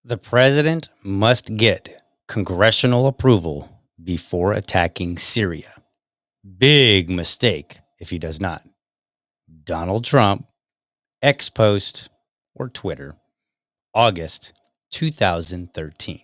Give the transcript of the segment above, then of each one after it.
The president must get congressional approval before attacking Syria. Big mistake if he does not. Donald Trump, X post or Twitter, August 2013.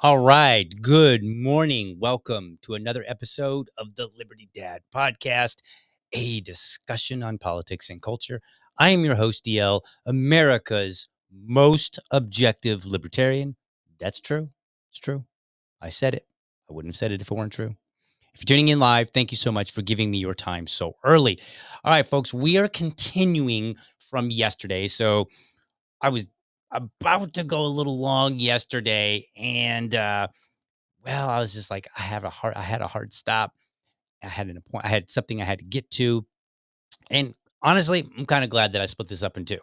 All right. Good morning. Welcome to another episode of the Liberty Dad podcast, a discussion on politics and culture. I am your host, DL, America's most objective libertarian. That's true. It's true. I said it. I wouldn't have said it if it weren't true. If you're tuning in live, thank you so much for giving me your time so early. All right, folks, we are continuing from yesterday. So I was about to go a little long yesterday, and well, I was just like, I had a hard stop. I had an appointment. I had something I had to get to, and honestly, I'm kind of glad that I split this up in two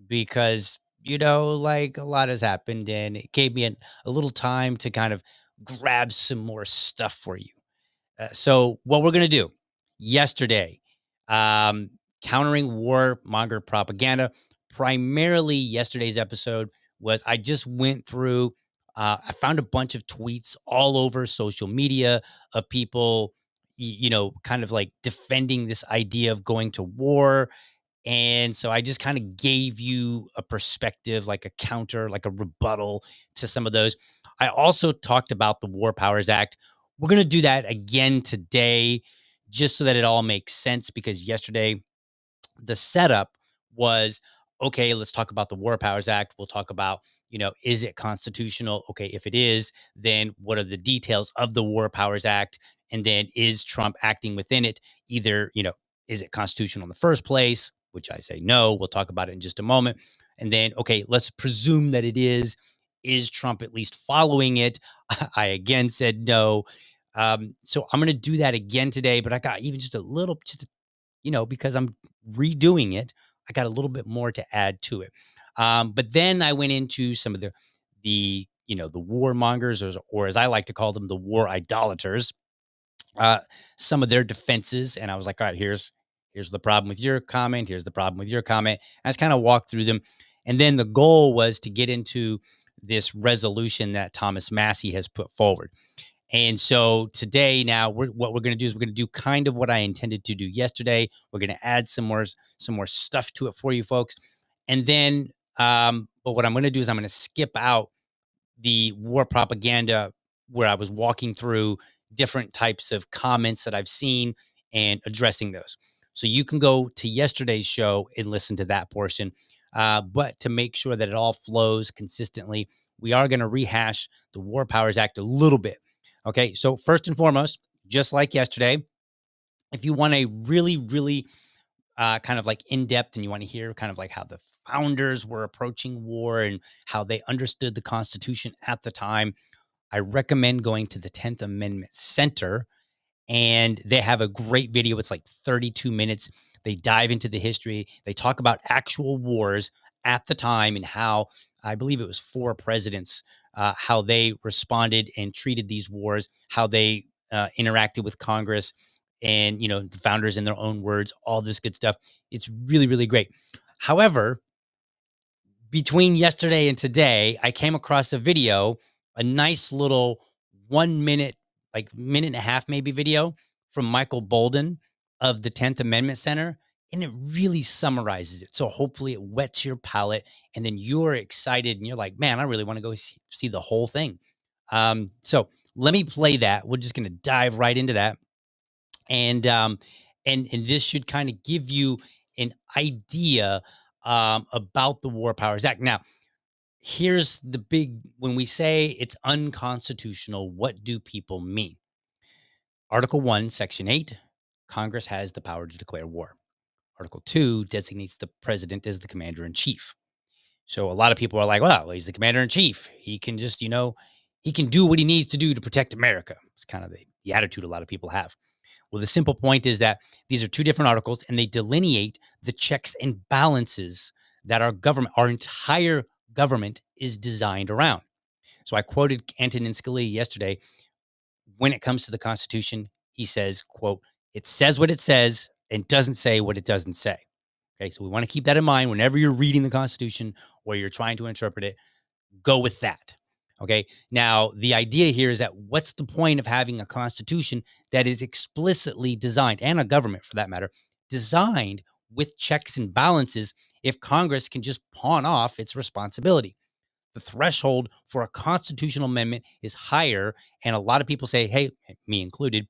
because like a lot has happened, and it gave me a little time to kind of grab some more stuff for you. So what we're gonna do yesterday, um, countering warmonger propaganda. Primarily, yesterday's episode was I just went through. I found a bunch of tweets all over social media of people, kind of like defending this idea of going to war. And so I just kind of gave you a perspective, like a counter, like a rebuttal to some of those. I also talked about the War Powers Act. We're going to do that again today, just so that it all makes sense, because yesterday the setup was okay, let's talk about the War Powers Act. We'll talk about, is it constitutional? Okay, if it is, then what are the details of the War Powers Act? And then is Trump acting within it? Either, is it constitutional in the first place? Which I say no. We'll talk about it in just a moment. And then, okay, let's presume that it is. Is Trump at least following it? I again said no. So I'm going to do that again today, but I got even just a little, because I'm redoing it, I got a little bit more to add to it. But then I went into some of the warmongers, or as I like to call them, the war idolaters, uh, some of their defenses. And I was like, all right, here's the problem with your comment. Here's the problem with your comment. I just kind of walked through them. And then the goal was to get into this resolution that Thomas Massie has put forward. And so today, now what we're going to do is we're going to do kind of what I intended to do yesterday. We're going to add some more stuff to it for you folks. And then, but what I'm going to do is I'm going to skip out the war propaganda, where I was walking through different types of comments that I've seen and addressing those. So you can go to yesterday's show and listen to that portion. But to make sure that it all flows consistently, we are going to rehash the War Powers Act a little bit. Okay, so first and foremost, just like yesterday, if you want a really, really kind of like in depth, and you want to hear kind of like how the founders were approaching war and how they understood the Constitution at the time, I recommend going to the 10th Amendment Center, and they have a great video. It's like 32 minutes. They dive into the history. They talk about actual wars at the time and how I believe it was 4 presidents, how they responded and treated these wars, how they interacted with Congress, and the founders in their own words, all this good stuff. It's really, really great. However, between yesterday and today, I came across a video, a nice little 1 minute, like minute and a half maybe video from Michael Bolden of the 10th Amendment Center. And it really summarizes it. So hopefully it whets your palate and then you're excited and you're like, man, I really want to go see the whole thing. So let me play that. We're just going to dive right into that. And and this should kind of give you an idea about the War Powers Act. Now, here's the big when we say it's unconstitutional, what do people mean? Article 1, Section 8, Congress has the power to declare war. Article 2 designates the president as the commander in chief. So a lot of people are like, well, he's the commander in chief. He can just, he can do what he needs to do to protect America. It's kind of the attitude a lot of people have. Well, the simple point is that these are 2 different articles and they delineate the checks and balances that our entire government is designed around. So I quoted Antonin Scalia yesterday. When it comes to the Constitution, he says, quote, it says what it says and doesn't say what it doesn't say. Okay, so we want to keep that in mind whenever you're reading the Constitution or you're trying to interpret it. Go with that. Okay. Now, the idea here is that what's the point of having a constitution that is explicitly designed, and a government for that matter, designed with checks and balances if Congress can just pawn off its responsibility? The threshold for a constitutional amendment is higher. And a lot of people say, hey, me included,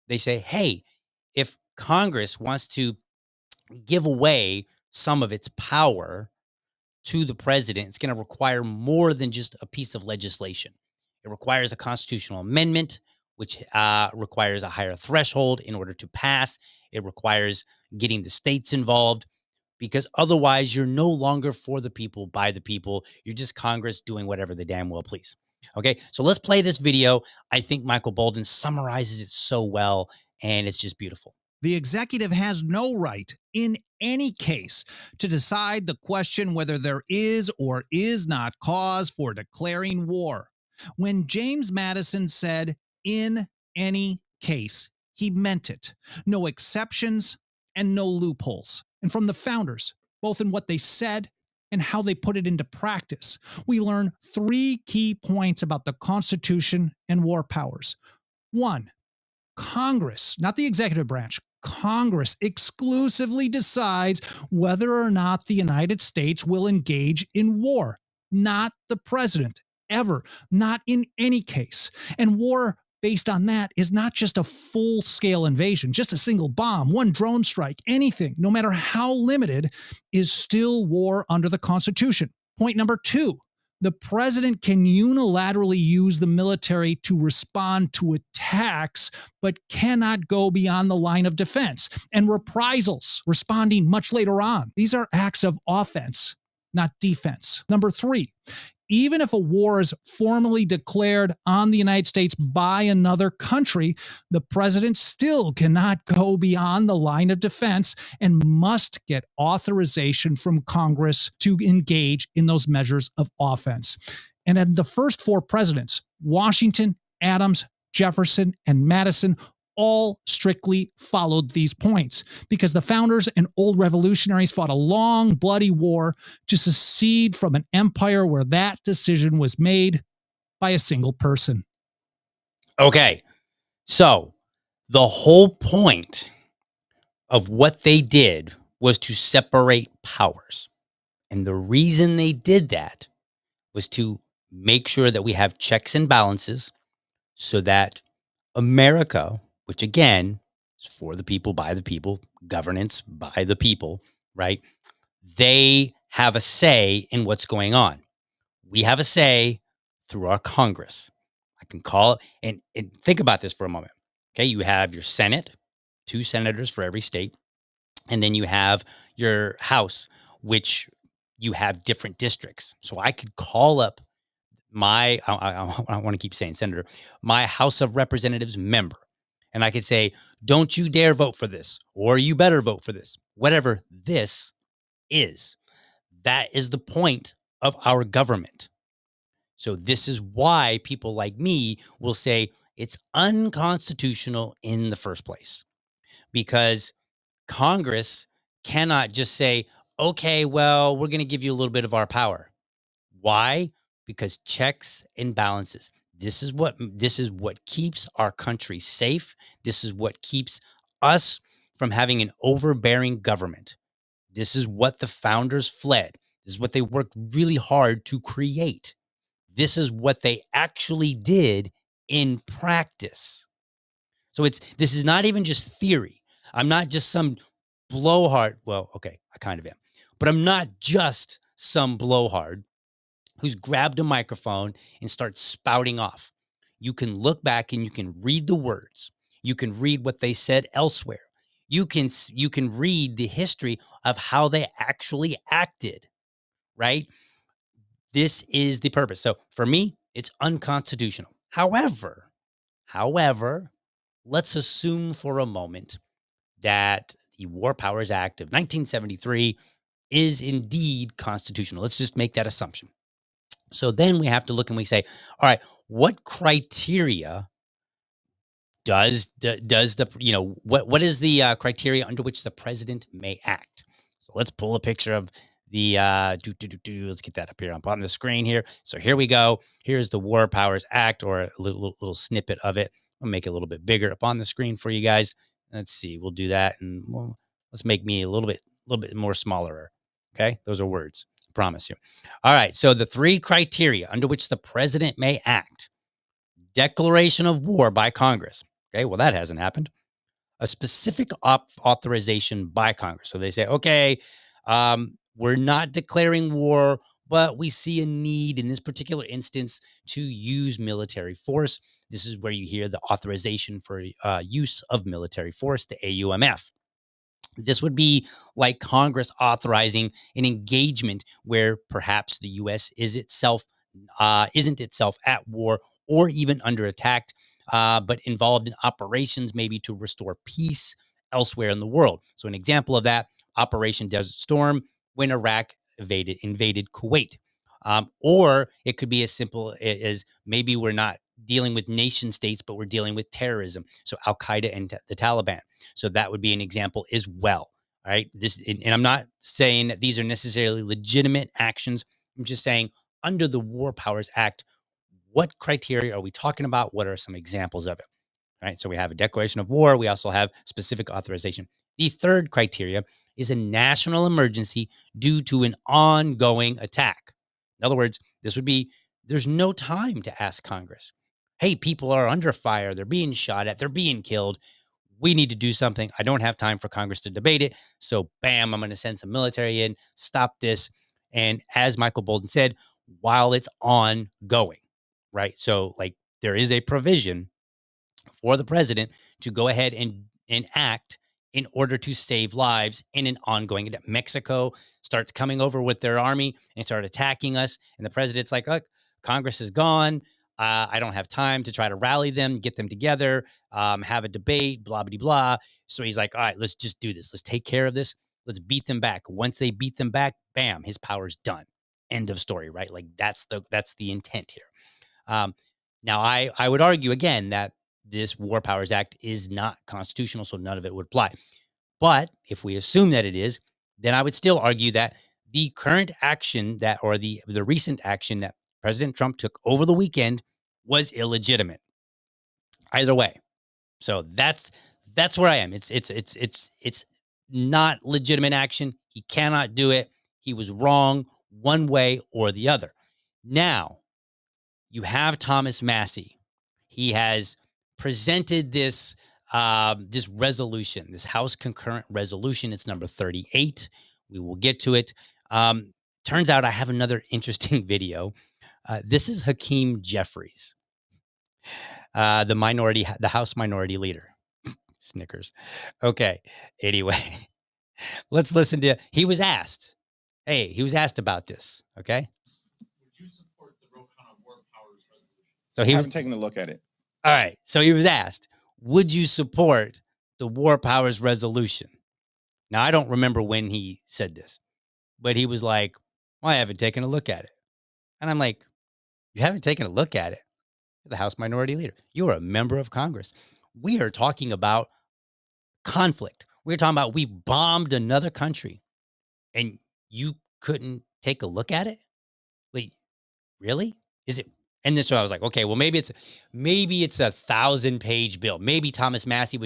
they say, hey, if Congress wants to give away some of its power to the president, it's going to require more than just a piece of legislation. It requires a constitutional amendment, which requires a higher threshold in order to pass. It requires getting the states involved because otherwise you're no longer for the people, by the people. You're just Congress doing whatever they damn well please. Okay, so let's play this video. I think Michael Bolden summarizes it so well, and it's just beautiful. The executive has no right in any case to decide the question whether there is or is not cause for declaring war. When James Madison said, in any case, he meant it. No exceptions and no loopholes. And from the founders, both in what they said and how they put it into practice, we learn 3 key points about the Constitution and war powers. 1, Congress, not the executive branch, Congress exclusively decides whether or not the United States will engage in war, not the president, ever, not in any case. And war based on that is not just a full-scale invasion, just a single bomb, one drone strike, anything, no matter how limited, is still war under the Constitution. Point number 2, the president can unilaterally use the military to respond to attacks, but cannot go beyond the line of defense. And reprisals, responding much later on. These are acts of offense, not defense. Number 3, even if a war is formally declared on the United States by another country, the president still cannot go beyond the line of defense and must get authorization from Congress to engage in those measures of offense. And then the first 4 presidents, Washington, Adams, Jefferson, and Madison, all strictly followed these points because the founders and old revolutionaries fought a long, bloody war to secede from an empire where that decision was made by a single person. Okay, so the whole point of what they did was to separate powers. And the reason they did that was to make sure that we have checks and balances so that America, which again is for the people, by the people, governance by the people, right? They have a say in what's going on. We have a say through our Congress. I can call it, and think about this for a moment. Okay, you have your Senate, 2 senators for every state. And then you have your House, which you have different districts. So I could call up I want to keep saying senator, my House of Representatives member. And I could say, don't you dare vote for this, or you better vote for this, whatever this is. That is the point of our government. So this is why people like me will say it's unconstitutional in the first place, because Congress cannot just say, okay, well, we're going to give you a little bit of our power. Why? Because checks and balances. This is what keeps our country safe. This is what keeps us from having an overbearing government. This is what the founders fled. This is what they worked really hard to create. This is what they actually did in practice. So this is not even just theory. I'm not just some blowhard. Well, okay, I kind of am. But I'm not just some blowhard who's grabbed a microphone and starts spouting off. You can look back and you can read the words. You can read what they said elsewhere. You can read the history of how they actually acted, right? This is the purpose. So for me, it's unconstitutional. However, let's assume for a moment that the War Powers Act of 1973 is indeed constitutional. Let's just make that assumption. So then we have to look and we say, all right, what criteria does the what is the criteria under which the president may act? So let's pull a picture of the let's get that up here on the screen here. So here we go. Here's the War Powers Act, or a little snippet of it. I'll make it a little bit bigger up on the screen for you guys. Let's see. We'll do that, and let's make me a little bit more smaller. Okay, those are words. I promise you. All right. So the three criteria under which the president may act: declaration of war by Congress. Okay, well, that hasn't happened. A specific authorization by Congress. So they say, okay, we're not declaring war, but we see a need in this particular instance to use military force. This is where you hear the authorization for use of military force, the AUMF. This would be like Congress authorizing an engagement where perhaps the U.S. isn't itself at war or even under attack, but involved in operations maybe to restore peace elsewhere in the world. So an example of that: Operation Desert Storm, when Iraq invaded Kuwait. Or it could be as simple as maybe we're not dealing with nation states, but we're dealing with terrorism. So Al Qaeda and the Taliban. So that would be an example as well. All right. And I'm not saying that these are necessarily legitimate actions. I'm just saying, under the War Powers Act, what criteria are we talking about? What are some examples of it? All right. So we have a declaration of war. We also have specific authorization. The third criteria is a national emergency due to an ongoing attack. In other words, this would be there's no time to ask Congress, hey, people are under fire. They're being shot at. They're being killed. We need to do something. I don't have time for Congress to debate it. So, bam, I'm going to send some military in, stop this. And as Michael Bolden said, while it's ongoing, right? So, like, there is a provision for the president to go ahead and act in order to save lives in an ongoing attack. Mexico starts coming over with their army and start attacking us. And the president's like, look, Congress is gone. I don't have time to try to rally them, get them together, have a debate, blah, blah, blah. So he's like, all right, let's just do this. Let's take care of this. Let's beat them back. Once they beat them back, bam, his power's done. End of story, right? Like that's the intent here. Now, I would argue again that this War Powers Act is not constitutional, so none of it would apply. But if we assume that it is, then I would still argue that the current action or the recent action that President Trump took over the weekend was illegitimate. Either way, so that's where I am. It's not legitimate action. He cannot do it. He was wrong one way or the other. Now, you have Thomas Massie. He has presented this this resolution, this House concurrent resolution. It's number 38. We will get to it. Turns out I have another interesting video. This is Hakeem Jeffries, the House Minority Leader. Snickers. Okay. Anyway, Let's listen to. He was asked. Hey, he was asked about this. Okay. Would you support the War Powers resolution? So I he was. haven't taken a look at it. All right. So he was asked, would you support the War Powers resolution? Now, I don't remember when he said this, but he was like, well, I haven't taken a look at it. And I'm like, you haven't taken a look at it? You're the House Minority Leader. You are a member of Congress. We are talking about conflict. We're talking about we bombed another country and you couldn't take a look at it? Wait, really? Is it? And this, so I was like, okay, well, maybe it's a 1,000-page bill. Maybe Thomas Massie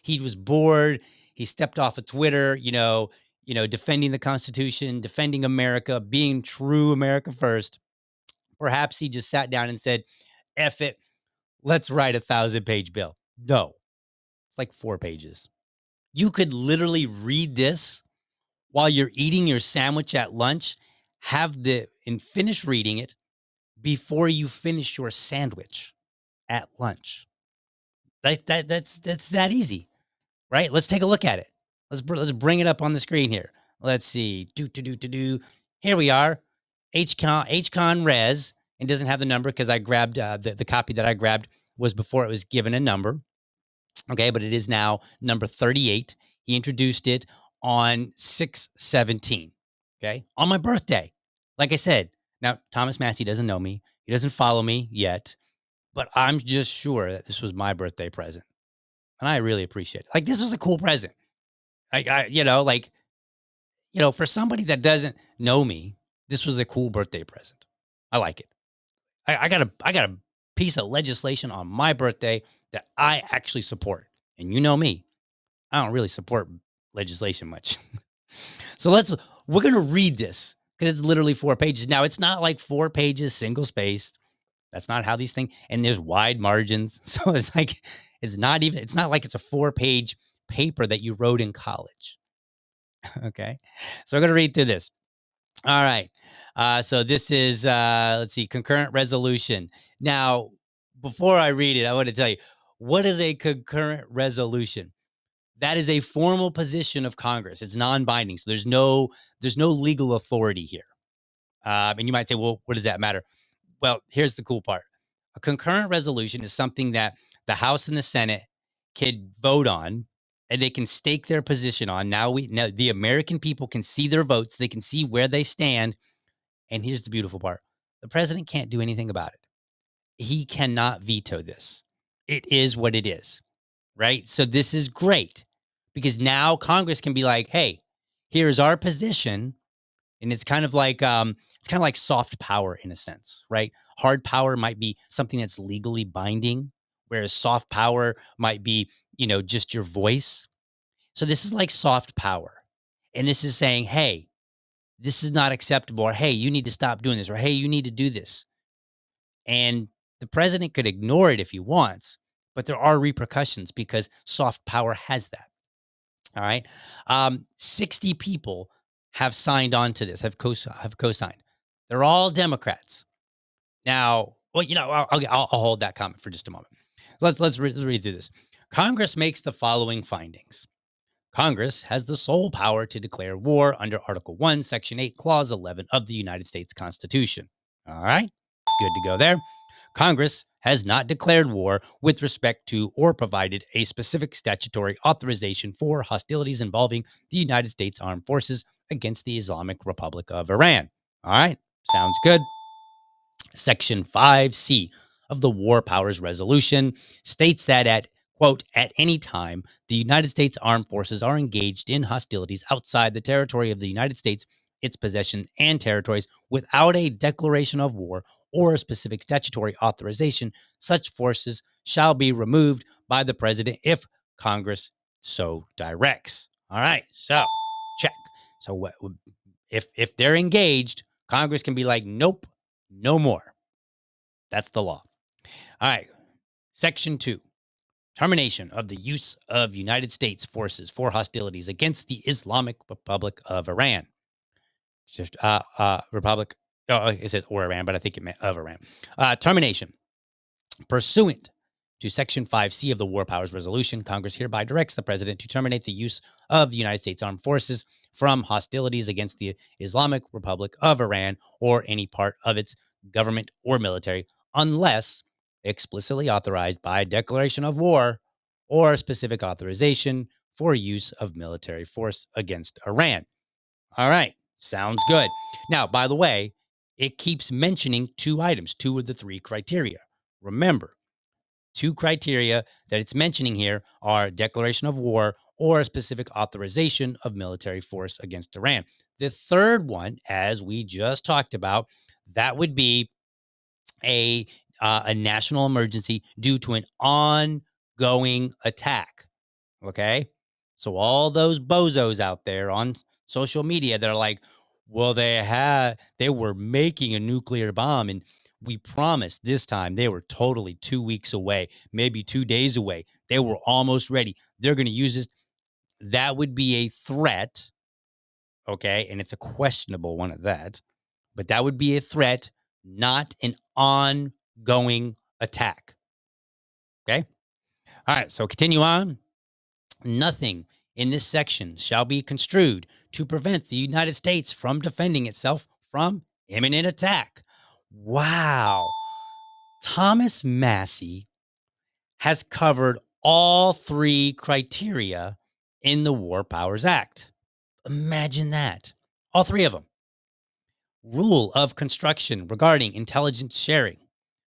he was bored. He stepped off of Twitter, defending the Constitution, defending America, being true America first. Perhaps he just sat down and said, F it, let's write a 1,000-page bill. No, it's like 4 pages. You could literally read this while you're eating your sandwich at lunch, and finish reading it before you finish your sandwich at lunch. That's that easy, right? Let's take a look at it. Let's bring it up on the screen here. Let's see. Here we are. HCon res. It doesn't have the number because I grabbed the copy that I grabbed was before it was given a number. Okay, but it is now number 38. He introduced it on 6/17. Okay, on my birthday. Like I said, now Thomas Massie doesn't know me. He doesn't follow me yet, but I'm just sure that this was my birthday present, and I really appreciate it. Like, this was a cool present. For somebody that doesn't know me, this was a cool birthday present. I like it. I got a piece of legislation on my birthday that I actually support. And you know me, I don't really support legislation much. So we're going to read this because it's literally 4 pages. Now, it's not like 4 pages, single spaced. That's not how these things, and there's wide margins. So it's not like it's a 4-page paper that you wrote in college. Okay. So we're going to read through this. All right. So this is, let's see, concurrent resolution. Now, before I read it, I want to tell you, what is a concurrent resolution? That is a formal position of Congress. It's non-binding. So there's no legal authority here. And you might say, well, what does that matter? Well, here's the cool part. A concurrent resolution is something that the House and the Senate could vote on, and they can stake their position on. Now the American people can see their votes. They can see where they stand. And here's the beautiful part. The president can't do anything about it. He cannot veto this. It is what it is, right? So this is great because now Congress can be like, hey, here's our position. And it's kind of like soft power in a sense, right? Hard power might be something that's legally binding, whereas soft power might be, just your voice. So this is like soft power. And this is saying, hey, this is not acceptable, or hey, you need to stop doing this, or hey, you need to do this. And the president could ignore it if he wants, but there are repercussions because soft power has that. All right. 60 people have signed on to this, have co-signed. They're all Democrats. Now, well, I'll hold that comment for just a moment. Let's read through this. Congress makes the following findings. Congress has the sole power to declare war under Article 1, Section 8, Clause 11 of the United States Constitution. All right, good to go there. Congress has not declared war with respect to or provided a specific statutory authorization for hostilities involving the United States Armed Forces against the Islamic Republic of Iran. All right, sounds good. Section 5C of the War Powers Resolution states that quote, at any time, the United States Armed Forces are engaged in hostilities outside the territory of the United States, its possessions, and territories without a declaration of war or a specific statutory authorization, such forces shall be removed by the president if Congress so directs. All right, so check. So if they're engaged, Congress can be like, nope, no more. That's the law. All right, Section 2. Termination of the use of United States forces for hostilities against the Islamic Republic of Iran. Just Republic. Oh, it says or Iran, but I think it meant of Iran. Termination. Pursuant to Section 5C of the War Powers Resolution, Congress hereby directs the president to terminate the use of the United States Armed Forces from hostilities against the Islamic Republic of Iran or any part of its government or military, unless explicitly authorized by declaration of war or specific authorization for use of military force against Iran. All right, sounds good. Now, by the way, it keeps mentioning two items, two of the three criteria. Remember, two criteria that it's mentioning here are declaration of war or a specific authorization of military force against Iran. The third one, as we just talked about, that would be a a national emergency due to an ongoing attack. Okay, so all those bozos out there on social media, they're like, well, they were making a nuclear bomb, and we promised this time they were totally 2 weeks away, maybe 2 days away. They were almost ready. They're going to use this. That would be a threat. Okay, and it's a questionable one at that, but that would be a threat, not an ongoing attack. Okay. All right. So continue on. Nothing in this section shall be construed to prevent the United States from defending itself from imminent attack. Wow. Thomas Massie has covered all three criteria in the War Powers Act. Imagine that. All three of them. Rule of construction regarding intelligence sharing.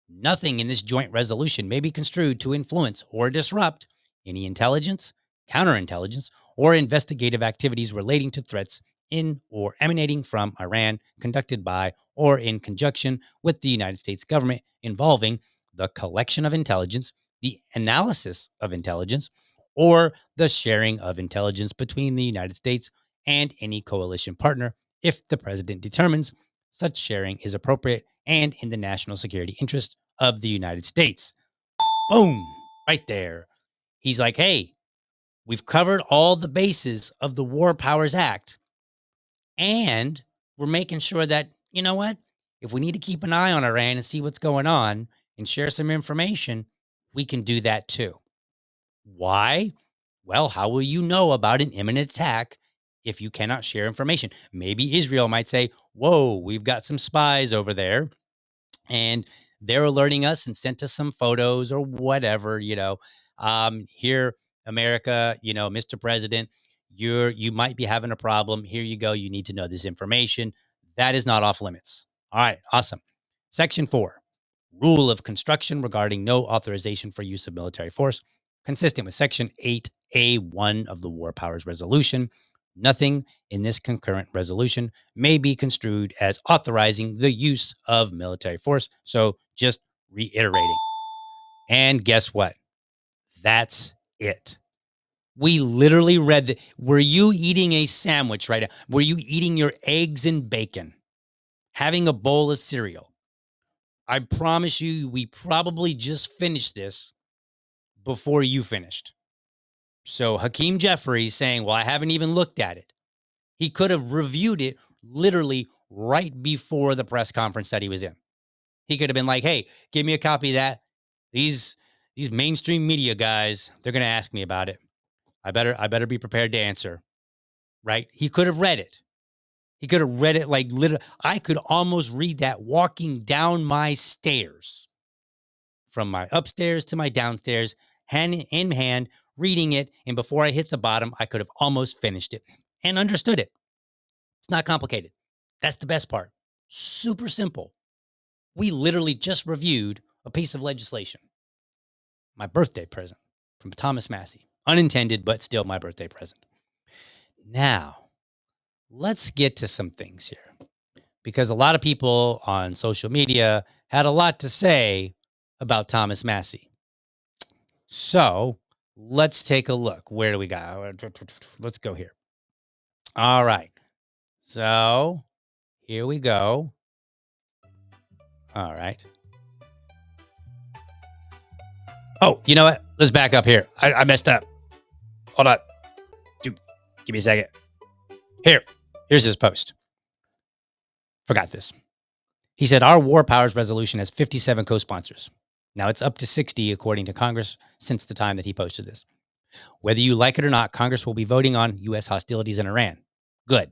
Nothing in this joint resolution may be construed to influence or disrupt any intelligence, counterintelligence, or investigative activities relating to threats in or emanating from Iran conducted by or in conjunction with the United States government involving the collection of intelligence, the analysis of intelligence, or the sharing of intelligence between the United States and any coalition partner if the president determines such sharing is appropriate and in the national security interest of the United States. Boom, right there. He's like, hey, we've covered all the bases of the War Powers Act, and we're making sure that, you know what? If we need to keep an eye on Iran and see what's going on and share some information, we can do that too. Why? Well, how will you know about an imminent attack if you cannot share information? Maybe Israel might say, whoa, we've got some spies over there and they're alerting us and sent us some photos or whatever, here, America, Mr. President, you might be having a problem. Here you go. You need to know this information. That is not off limits. All right, awesome. Section 4, rule of construction regarding no authorization for use of military force, consistent with Section 8A1 of the War Powers Resolution. Nothing in this concurrent resolution may be construed as authorizing the use of military force. So just reiterating. And guess what? That's it. We literally read that. Were you eating a sandwich right now? Were you eating your eggs and bacon? Having a bowl of cereal? I promise you, we probably just finished this before you finished. So Hakeem Jeffries saying, well, I haven't even looked at it. He could have reviewed it literally right before the press conference that he was in. He could have been like, hey, give me a copy of that. These mainstream media guys, they're going to ask me about it. I better be prepared to answer. Right? He could have read it. He could have read it like literally. I could almost read that walking down my stairs from my upstairs to my downstairs, hand in hand, reading it. And before I hit the bottom, I could have almost finished it and understood it. It's not complicated. That's the best part. Super simple. We literally just reviewed a piece of legislation. My birthday present from Thomas Massie. Unintended, but still my birthday present. Now, let's get to some things here because a lot of people on social media had a lot to say about Thomas Massie. So let's take a look. Where do we go? Let's go here. All right. So here we go. All right. Oh, you know what? Let's back up here. I messed up. Hold on. Dude, give me a second. Here's his post. Forgot this. He said, our War Powers resolution has 57 co-sponsors. Now it's up to 60, according to Congress, since the time that he posted this. Whether you like it or not, Congress will be voting on U.S. hostilities in Iran. Good.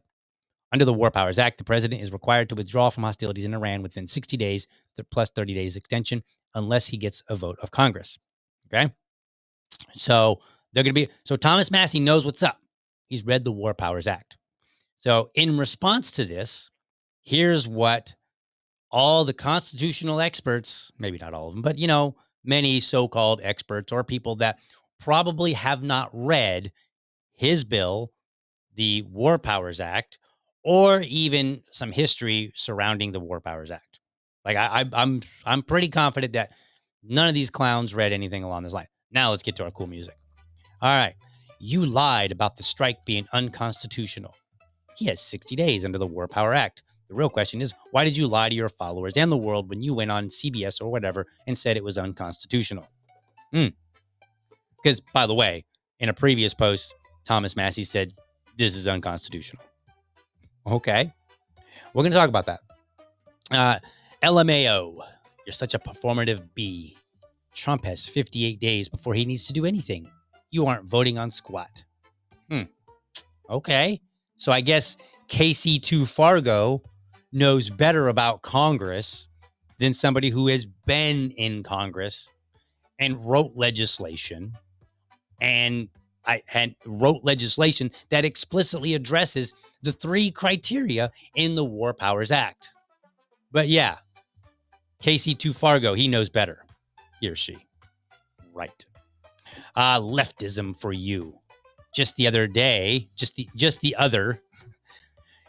Under the War Powers Act, the president is required to withdraw from hostilities in Iran within 60 days, plus 30 days extension, unless he gets a vote of Congress. Okay? So they're going to be, so Thomas Massie knows what's up. He's read the War Powers Act. So in response to this, here's what all the constitutional experts, maybe not all of them, but, many so-called experts or people that probably have not read his bill, the War Powers Act, or even some history surrounding the War Powers Act. Like I'm pretty confident that none of these clowns read anything along this line. Now let's get to our cool music. All right. You lied about the strike being unconstitutional. He has 60 days under the War Power Act. The real question is, why did you lie to your followers and the world when you went on CBS or whatever and said it was unconstitutional? Because, by the way, in a previous post, Thomas Massie said, this is unconstitutional. Okay. We're going to talk about that. LMAO, you're such a performative bee. Trump has 58 days before he needs to do anything. You aren't voting on squat. Okay. So I guess KC2 Fargo knows better about Congress than somebody who has been in Congress and wrote legislation wrote legislation that explicitly addresses the 3 criteria in the War Powers Act. But yeah, KC2 Fargo, he knows better. He or she. Right. Leftism for you. Just the other day,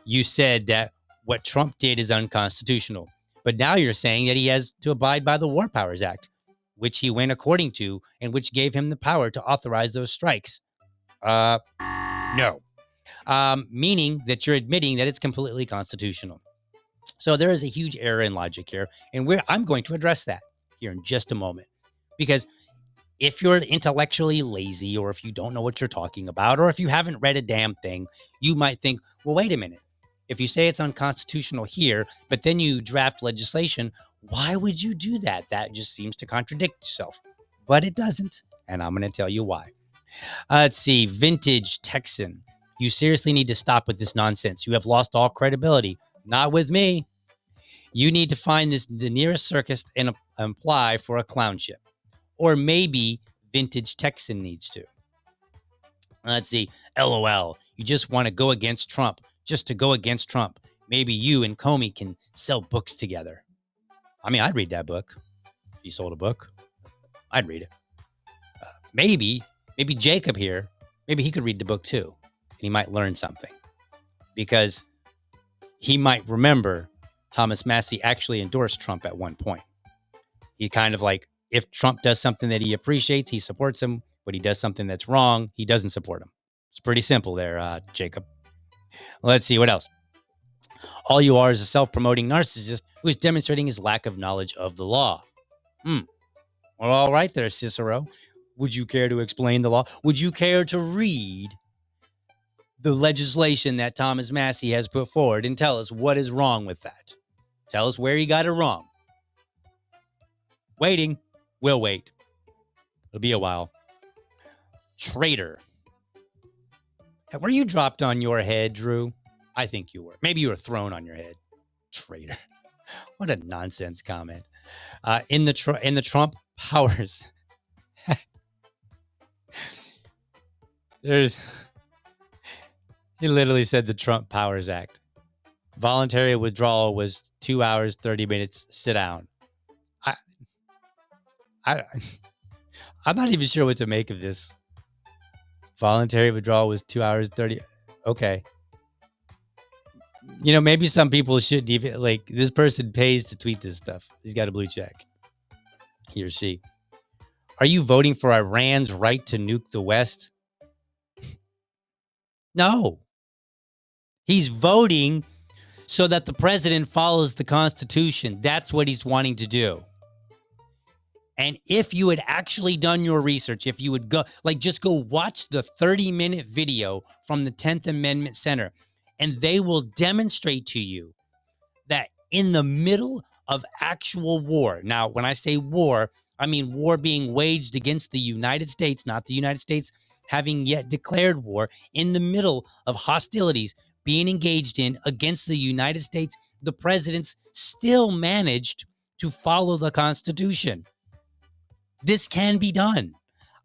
you said that what Trump did is unconstitutional. But now you're saying that he has to abide by the War Powers Act, which he went according to and which gave him the power to authorize those strikes. No. Meaning that you're admitting that it's completely constitutional. So there is a huge error in logic here, and I'm going to address that here in just a moment. Because if you're intellectually lazy, or if you don't know what you're talking about, or if you haven't read a damn thing, you might think, well, wait a minute. If you say it's unconstitutional here, but then you draft legislation, why would you do that? That just seems to contradict yourself. But it doesn't, and I'm going to tell you why. Let's see. Vintage Texan. You seriously need to stop with this nonsense. You have lost all credibility. Not with me. You need to find the nearest circus and apply for a clownship. Or maybe Vintage Texan needs to. Let's see. LOL. You just want to go against Trump. Just to go against Trump. Maybe you and Comey can sell books together. I mean, I'd read that book. If he sold a book, I'd read it. Maybe Jacob here, maybe he could read the book too. And he might learn something. Because he might remember Thomas Massie actually endorsed Trump at one point. He kind of like, if Trump does something that he appreciates, he supports him. But he does something that's wrong, he doesn't support him. It's pretty simple there, Jacob. Let's see, what else? All you are is a self-promoting narcissist who is demonstrating his lack of knowledge of the law. Well, all right there, Cicero. Would you care to explain the law? Would you care to read the legislation that Thomas Massie has put forward and tell us what is wrong with that? Tell us where he got it wrong. Waiting. We'll wait. It'll be a while. Traitor. Were you dropped on your head, Drew? I think you were. Maybe you were thrown on your head. Traitor. What a nonsense comment. In the Trump powers. He literally said the Trump Powers Act. Voluntary withdrawal was 2 hours, 30 minutes. Sit down. I'm not even sure what to make of this. Voluntary withdrawal was 2 hours, 30. Okay. Maybe some people shouldn't even, this person pays to tweet this stuff. He's got a blue check. He or she. Are you voting for Iran's right to nuke the West? No. He's voting so that the president follows the Constitution. That's what he's wanting to do. And if you had actually done your research, if you would go, just go watch the 30-minute video from the 10th Amendment Center, and they will demonstrate to you that in the middle of actual war, now, when I say war, I mean, war being waged against the United States, not the United States having yet declared war, in the middle of hostilities being engaged in against the United States, the presidents still managed to follow the Constitution. This can be done.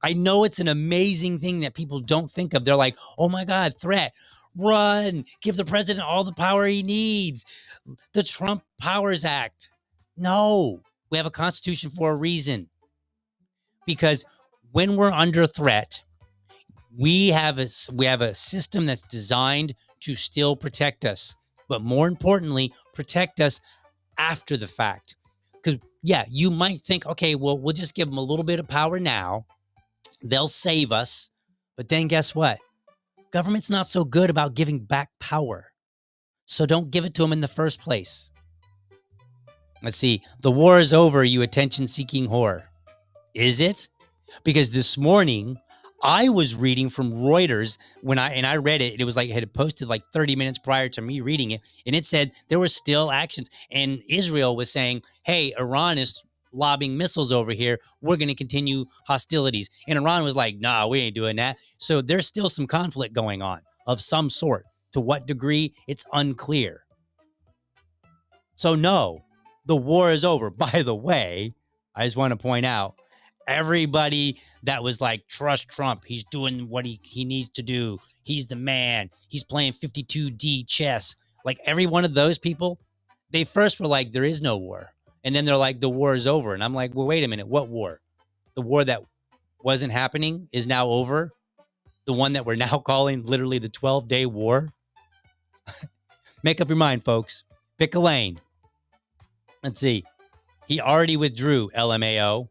I know it's an amazing thing that people don't think of. They're like, oh my God, threat, run, give the president all the power he needs. The Trump Powers Act. No, we have a constitution for a reason. Because when we're under threat, we have a system that's designed to still protect us, but more importantly, protect us after the fact. Because yeah, you might think, okay, well, we'll just give them a little bit of power now. They'll save us. But then guess what? Government's not so good about giving back power. So don't give it to them in the first place. Let's see. The war is over, you attention-seeking whore. Is it? Because this morning I was reading from Reuters when I read it. It was like it had posted like 30 minutes prior to me reading it, and it said there were still actions. And Israel was saying, "Hey, Iran is lobbing missiles over here. We're going to continue hostilities." And Iran was like, "Nah, we ain't doing that." So there's still some conflict going on of some sort. To what degree, it's unclear. So no, the war is over. By the way, I just want to point out, everybody that was like, trust Trump, he's doing what he needs to do, he's the man, he's playing 52D chess, like every one of those people, they first were like, there is no war, and then they're like, the war is over. And I'm like, well, wait a minute, what war? The war that wasn't happening is now over? The one that we're now calling literally the 12-day war? Make up your mind, folks. Pick a lane. Let's see. He already withdrew, LMAO.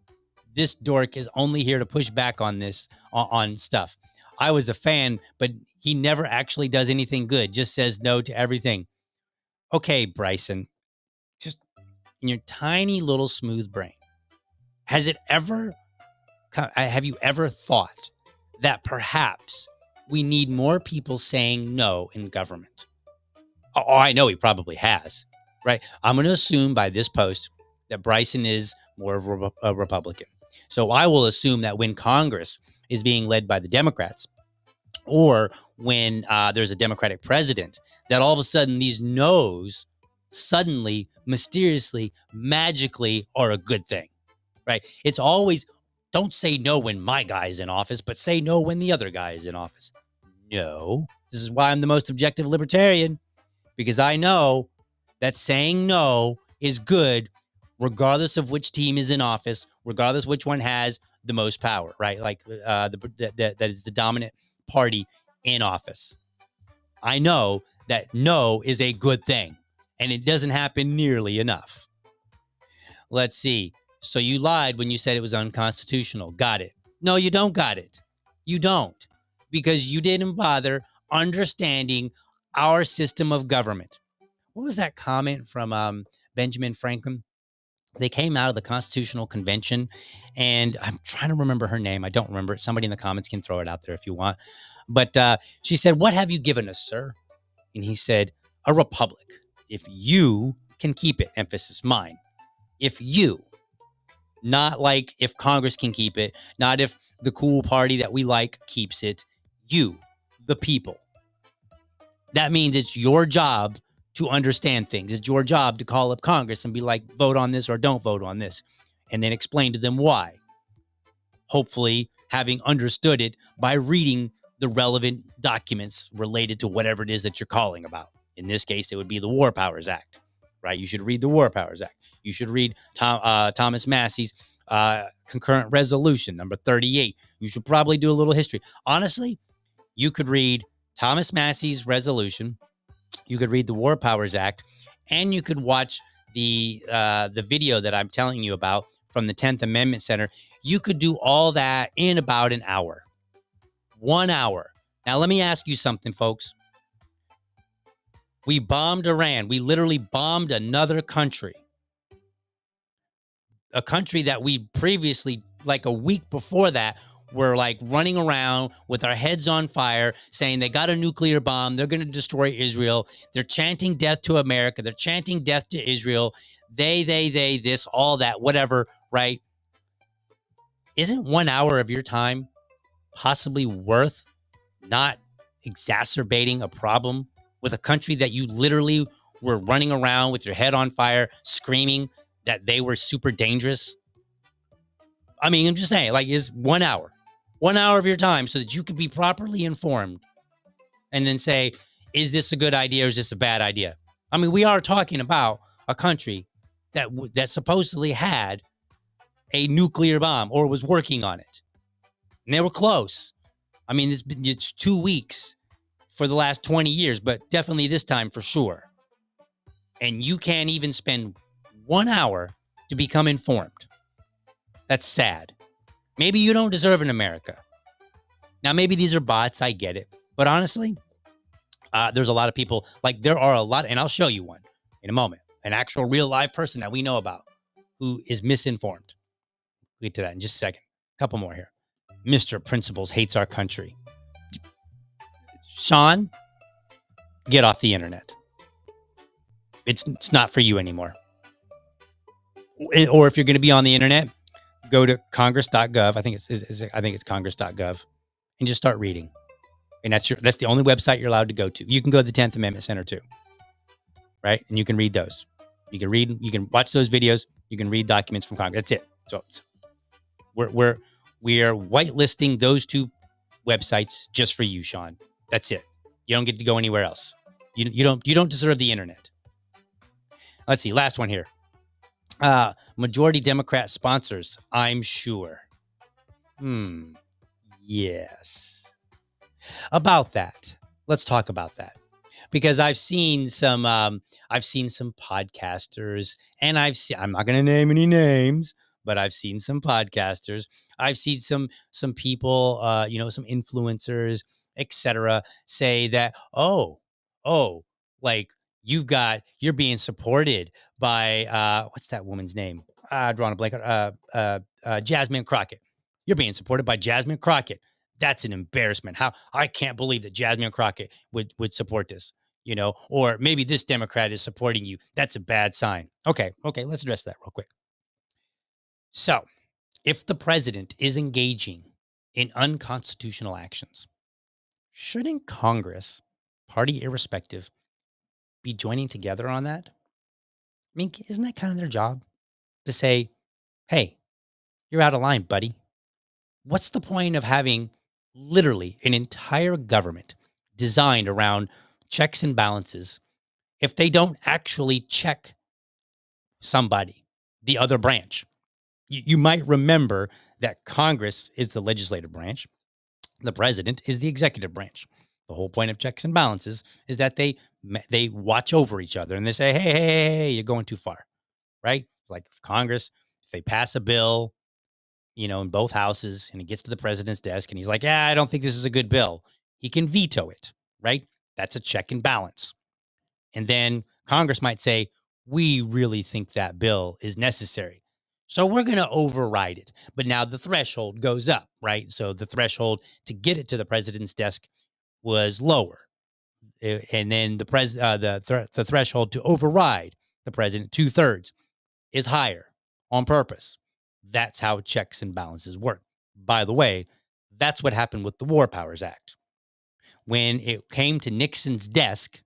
This dork is only here to push back on this, on stuff. I was a fan, but he never actually does anything good, just says no to everything. Okay, Bryson, just in your tiny little smooth brain, have you ever thought that perhaps we need more people saying no in government? Oh, I know he probably has, right? I'm going to assume by this post that Bryson is more of a Republican. So I will assume that when Congress is being led by the Democrats, or when there's a Democratic president, that all of a sudden these no's suddenly, mysteriously, magically are a good thing, right? It's always, don't say no when my guy is in office, but say no when the other guy is in office. No, this is why I'm the most objective libertarian, because I know that saying no is good regardless of which team is in office, regardless which one has the most power, right? Like that is the dominant party in office. I know that no is a good thing, and it doesn't happen nearly enough. Let's see. So you lied when you said it was unconstitutional. Got it. No, you don't got it. You don't, because you didn't bother understanding our system of government. What was that comment from Benjamin Franklin? They came out of the Constitutional Convention, and I'm trying to remember her name. I don't remember it. Somebody in the comments can throw it out there if you want. But she said, "What have you given us, sir?" And he said, "A republic. If you can keep it," emphasis mine. If you, not like if Congress can keep it, not if the cool party that we like keeps it. You, the people. That means it's your job to understand things. It's your job to call up Congress and be like, vote on this or don't vote on this, and then explain to them why. Hopefully, having understood it by reading the relevant documents related to whatever it is that you're calling about. In this case, it would be the War Powers Act, right? You should read the War Powers Act. You should read Thomas Massie's concurrent resolution, number 38. You should probably do a little history. Honestly, you could read Thomas Massie's resolution, you could read the War Powers Act, and you could watch the video that I'm telling you about from the 10th Amendment Center. You could do all that in about an hour. 1 hour. Now, let me ask you something, folks. We bombed Iran. We literally bombed another country. A country that we previously, like a week before that, were like running around with our heads on fire saying they got a nuclear bomb. They're going to destroy Israel. They're chanting death to America. They're chanting death to Israel. They, this, all that, whatever, right? isn't 1 hour of your time possibly worth not exacerbating a problem with a country that you literally were running around with your head on fire, screaming that they were super dangerous? I mean, I'm just saying, like, is 1 hour of your time so that you could be properly informed and then say, is this a good idea or is this a bad idea? I mean, we are talking about a country that supposedly had a nuclear bomb or was working on it. And they were close. I mean, it's 2 weeks for the last 20 years, but definitely this time for sure. And you can't even spend 1 hour to become informed. That's sad. Maybe you don't deserve an America. Now, maybe these are bots. I get it. But honestly, there's a lot of people, like there are a lot, and I'll show you one in a moment, an actual real live person that we know about who is misinformed. We'll get to that in just a second. A couple more here. Mr. Principles hates our country. Sean, get off the internet. It's not for you anymore. Or if you're going to be on the internet, go to congress.gov. I think it's congress.gov and just start reading. And that's the only website you're allowed to go to. You can go to the 10th Amendment Center too. Right? And you can read those. You can watch those videos, you can read documents from Congress. That's it. So we are whitelisting those two websites just for you, Sean. That's it. You don't get to go anywhere else. You don't deserve the internet. Let's see. Last one here. Majority Democrat sponsors, I'm sure. Yes. About that. Let's talk about that. Because I've seen some podcasters, and I'm not going to name any names, but I've seen some podcasters. I've seen some people, some influencers, etc., say that, like you're being supported by what's that woman's name? Drawing a blank. Jasmine Crockett. You're being supported by Jasmine Crockett. That's an embarrassment. How I can't believe that Jasmine Crockett would support this. Or maybe this Democrat is supporting you. That's a bad sign. Okay, let's address that real quick. So, if the president is engaging in unconstitutional actions, shouldn't Congress, party irrespective, be joining together on that? I mean, isn't that kind of their job to say, hey, you're out of line, buddy? What's the point of having literally an entire government designed around checks and balances if they don't actually check somebody, the other branch? You might remember that Congress is the legislative branch. The president is the executive branch. The whole point of checks and balances is that they watch over each other and they say, hey, you're going too far, right? Like Congress, if they pass a bill, in both houses and it gets to the president's desk and he's like, I don't think this is a good bill, he can veto it, right? That's a check and balance. And then Congress might say, we really think that bill is necessary, so we're going to override it. But now the threshold goes up, right? So the threshold to get it to the president's desk was lower. And then the threshold to override the president, 2/3, is higher on purpose. That's how checks and balances work. By the way, that's what happened with the War Powers Act. When it came to Nixon's desk,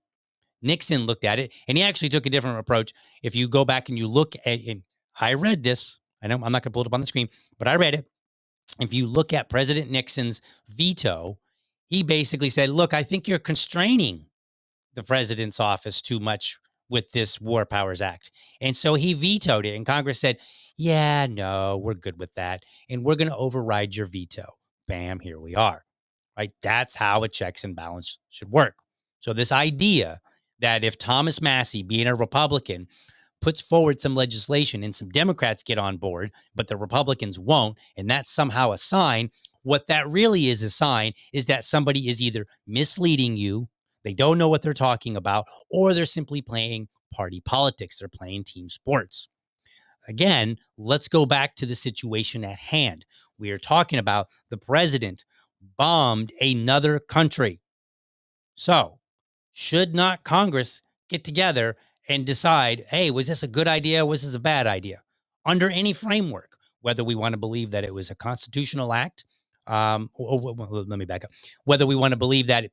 Nixon looked at it and he actually took a different approach. If you go back and you look at it, I read this. I know I'm not going to pull it up on the screen, but I read it. If you look at President Nixon's veto, he basically said, look, I think you're constraining the president's office too much with this War Powers Act. And so he vetoed it. And Congress said, yeah, no, we're good with that. And we're going to override your veto. Bam, here we are. Right? That's how a checks and balance should work. So this idea that if Thomas Massie, being a Republican, puts forward some legislation and some Democrats get on board, but the Republicans won't, and that's somehow a sign, what that really is a sign is that somebody is either misleading you, they don't know what they're talking about, or they're simply playing party politics. They're playing team sports. Again, let's go back to the situation at hand. We are talking about the president bombed another country. So, should not Congress get together and decide, hey, was this a good idea? Was this a bad idea? Under any framework, whether we want to believe that it was a constitutional act. Let me back up. Whether we want to believe that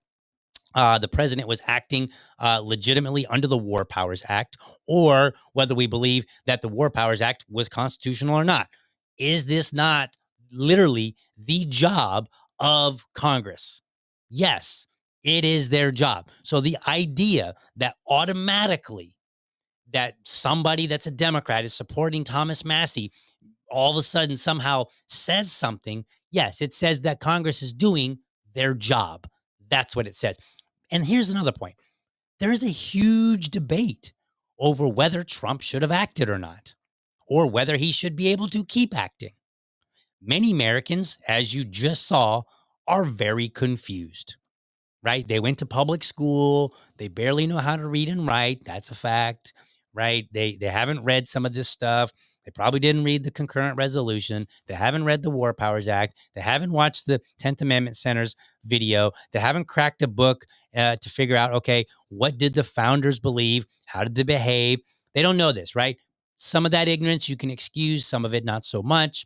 the president was acting legitimately under the War Powers Act, or whether we believe that the War Powers Act was constitutional or not. Is this not literally the job of Congress? Yes, it is their job. So the idea that automatically that somebody that's a Democrat is supporting Thomas Massie all of a sudden somehow says something, yes, it says that Congress is doing their job. That's what it says. And here's another point. There is a huge debate over whether Trump should have acted or not, or whether he should be able to keep acting. Many Americans, as you just saw, are very confused, right? They went to public school. They barely know how to read and write. That's a fact, right? They haven't read some of this stuff. They probably didn't read the concurrent resolution. They haven't read the War Powers Act. They haven't watched the 10th Amendment Center's video. They haven't cracked a book to figure out, okay, what did the founders believe? How did they behave? They don't know this, right? Some of that ignorance you can excuse, some of it not so much.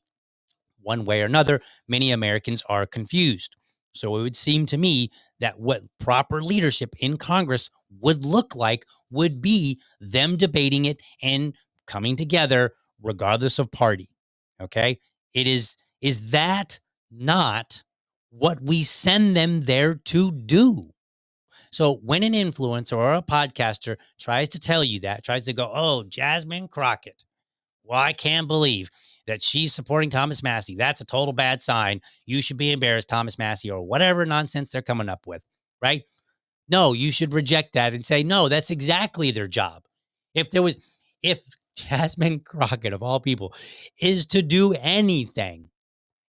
One way or another, many Americans are confused. So it would seem to me that what proper leadership in Congress would look like would be them debating it and coming together regardless of party. Okay? Is that not what we send them there to do? So when an influencer or a podcaster tries to tell you that, tries to go, "Oh, Jasmine Crockett, well, I can't believe that she's supporting Thomas Massie. That's a total bad sign. You should be embarrassed, Thomas Massie," or whatever nonsense they're coming up with, right? No, you should reject that and say, no, that's exactly their job. If Jasmine Crockett, of all people, is to do anything,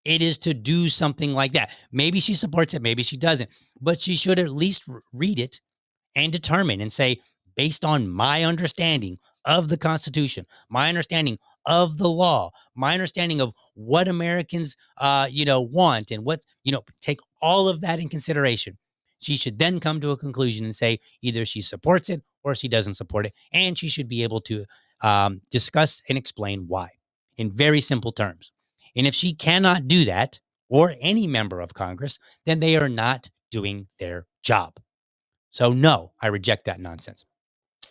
it is to do something like that. Maybe she supports it, maybe she doesn't, but she should at least read it and determine and say, based on my understanding of the Constitution, my understanding of the law, my understanding of what Americans, want and what, take all of that in consideration. She should then come to a conclusion and say either she supports it or she doesn't support it. And she should be able to discuss and explain why in very simple terms. And if she cannot do that, or any member of Congress, then they are not doing their job. So no, I reject that nonsense.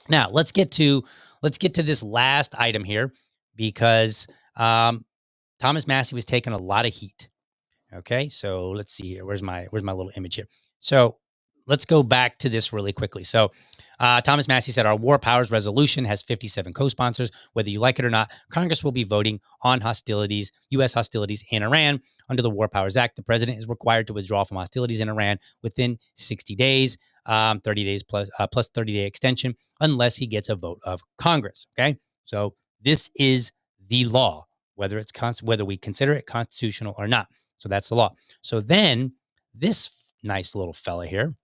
Now let's get to this last item here because Thomas Massie was taking a lot of heat. Okay, so let's see here. Where's my little image here? So let's go back to this really quickly. So Thomas Massie said our War Powers resolution has 57 co-sponsors. Whether you like it or not, Congress will be voting on U.S. hostilities in Iran. Under the War Powers Act, the president is required to withdraw from hostilities in Iran within 60 days, 30 days plus 30-day extension, unless he gets a vote of Congress. Okay, so this is the law, whether we consider it constitutional or not. So that's the law. So then this nice little fella here,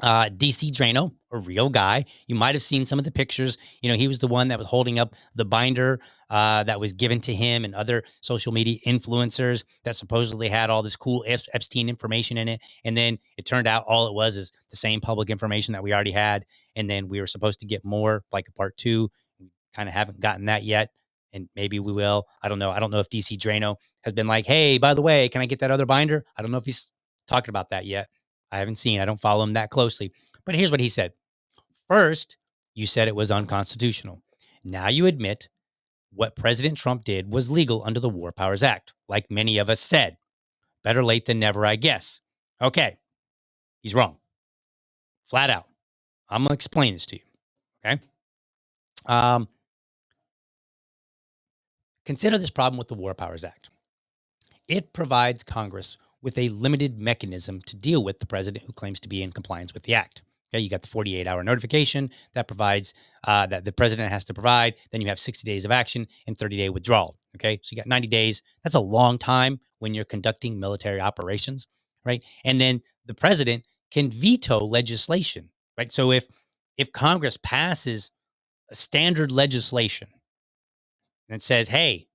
DC Drano, a real guy. You might have seen some of the pictures. He was the one that was holding up the binder that was given to him and other social media influencers that supposedly had all this cool Epstein information in it. And then it turned out all it was is the same public information that we already had. And then we were supposed to get more, like a part 2. We kind of haven't gotten that yet. And maybe we will. I don't know. I don't know if DC Drano has been like, hey, by the way, can I get that other binder? I don't know if he's talking about that yet. I haven't seen. I don't follow him that closely. But here's what he said. First, you said it was unconstitutional. Now you admit what President Trump did was legal under the War Powers Act, like many of us said. Better late than never, I guess. Okay. He's wrong. Flat out. I'm going to explain this to you. Okay. Consider this problem with the War Powers Act. It provides Congress with a limited mechanism to deal with the president who claims to be in compliance with the act. Okay, you got the 48-hour notification that provides that the president has to provide. Then you have 60 days of action and 30-day withdrawal. Okay, so you got 90 days. That's a long time when you're conducting military operations, right? And then the president can veto legislation, right? So if Congress passes a standard legislation and says, "Hey,